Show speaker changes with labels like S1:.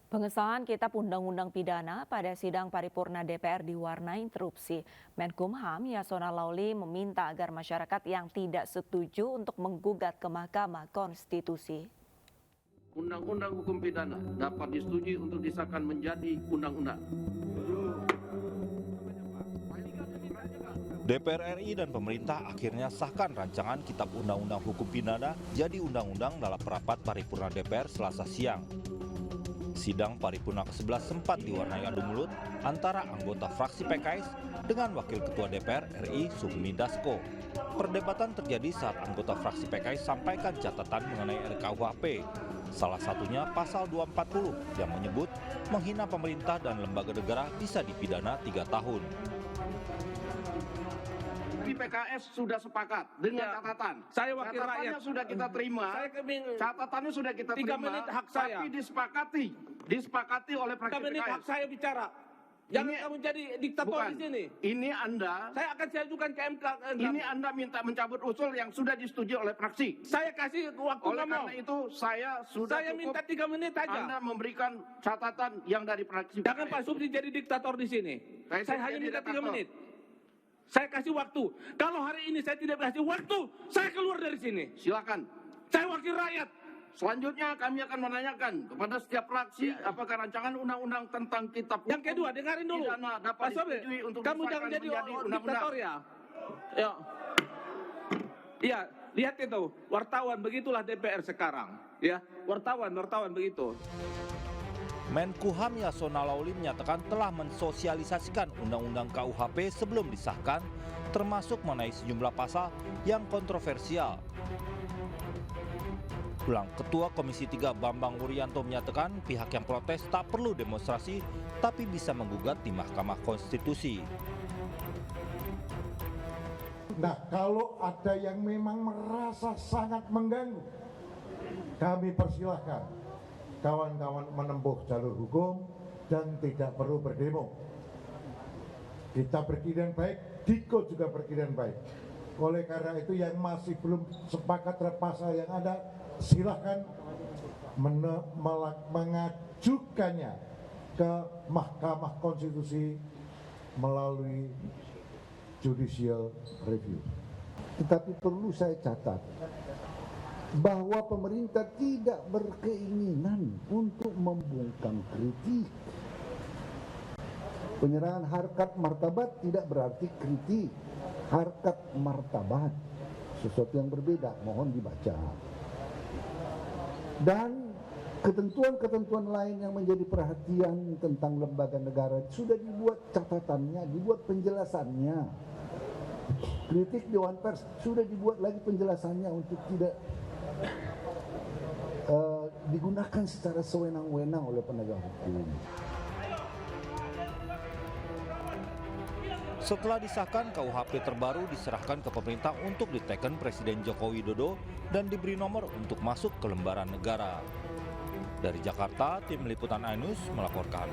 S1: Pengesahan Kitab Undang-Undang Pidana pada sidang paripurna DPR diwarnai interupsi. Menkumham Yasona Laoly meminta agar masyarakat yang tidak setuju untuk menggugat ke Mahkamah Konstitusi.
S2: Undang-undang hukum pidana dapat disetujui untuk disahkan menjadi undang-undang.
S3: DPR RI dan pemerintah akhirnya sahkan rancangan Kitab Undang-Undang Hukum Pidana jadi undang-undang dalam rapat paripurna DPR Selasa siang. Sidang paripurna ke-11 sempat diwarnai adu mulut antara anggota fraksi PKS dengan Wakil Ketua DPR RI Sufmi Dasko. Perdebatan terjadi saat anggota fraksi PKS sampaikan catatan mengenai RKUHP. Salah satunya pasal 240 yang menyebut menghina pemerintah dan lembaga negara bisa dipidana 3 tahun.
S2: Di PKS sudah sepakat dengan catatan.
S4: Saya wakil
S2: Catatannya
S4: rakyat.
S2: sudah kita terima. Catatannya sudah kita
S4: 3
S2: terima.
S4: menit hak saya.
S2: Tapi disepakati oleh
S4: 3
S2: fraksi
S4: menit
S2: PKS.
S4: hak saya bicara. Jangan
S2: Ini-
S4: kamu jadi diktator
S2: Bukan.
S4: di sini.
S2: Ini Anda.
S4: Saya akan ajukan ke MK.
S2: Ini Anda minta mencabut usul yang sudah disetujui oleh fraksi.
S4: Saya kasih waktu
S2: Oleh
S4: ngomong.
S2: karena itu saya sudah
S4: Saya
S2: cukup
S4: minta 3 menit aja.
S2: Anda memberikan catatan yang dari fraksi.
S4: Jangan
S2: PKS.
S4: Pak Supri jadi diktator di sini.
S2: Saya
S4: Saya hanya
S2: jadi
S4: minta 3
S2: diktator.
S4: menit. Saya kasih waktu. Kalau hari ini saya tidak kasih waktu, saya keluar dari sini.
S2: Silakan.
S4: Saya wakil rakyat.
S2: Selanjutnya kami akan menanyakan kepada setiap fraksi apakah rancangan undang-undang tentang kitab
S4: Yang kedua, dengarin dulu.
S2: pidana dapat
S4: Pak Sobri,
S2: disetujui untuk
S4: kamu
S2: disahkan
S4: jangan jadi
S2: menjadi undang-undang.
S4: diktator ya. Ya. Iya, lihat itu, wartawan begitulah DPR sekarang, ya. Wartawan begitu.
S3: Menkumham Yasona Laoly menyatakan telah mensosialisasikan Undang-Undang KUHP sebelum disahkan, termasuk mengenai sejumlah pasal yang kontroversial. Ulang Ketua Komisi 3 Bambang Wuryanto menyatakan pihak yang protes tak perlu demonstrasi, tapi bisa menggugat di Mahkamah Konstitusi.
S5: Nah, kalau ada yang memang merasa sangat mengganggu, kami persilahkan kawan-kawan menempuh jalur hukum dan tidak perlu berdemo. Kita berkirian baik, Diko juga berkirian baik. Oleh karena itu yang masih belum sepakat terhadap pasal yang ada, silahkan mengajukannya ke Mahkamah Konstitusi melalui judicial review. Tetapi perlu saya catat bahwa pemerintah tidak berkeinginan untuk membungkam kritik. Penyerahan harkat martabat tidak berarti kritik. Harkat martabat sesuatu yang berbeda, mohon dibaca. Dan ketentuan-ketentuan lain yang menjadi perhatian tentang lembaga negara sudah dibuat catatannya, dibuat penjelasannya. Kritik Dewan Pers sudah dibuat lagi penjelasannya untuk tidak digunakan secara sewenang-wenang oleh penegak hukum.
S3: Setelah disahkan, KUHP terbaru diserahkan ke pemerintah untuk diteken Presiden Joko Widodo dan diberi nomor untuk masuk ke lembaran negara. Dari Jakarta, tim liputan iNews melaporkan.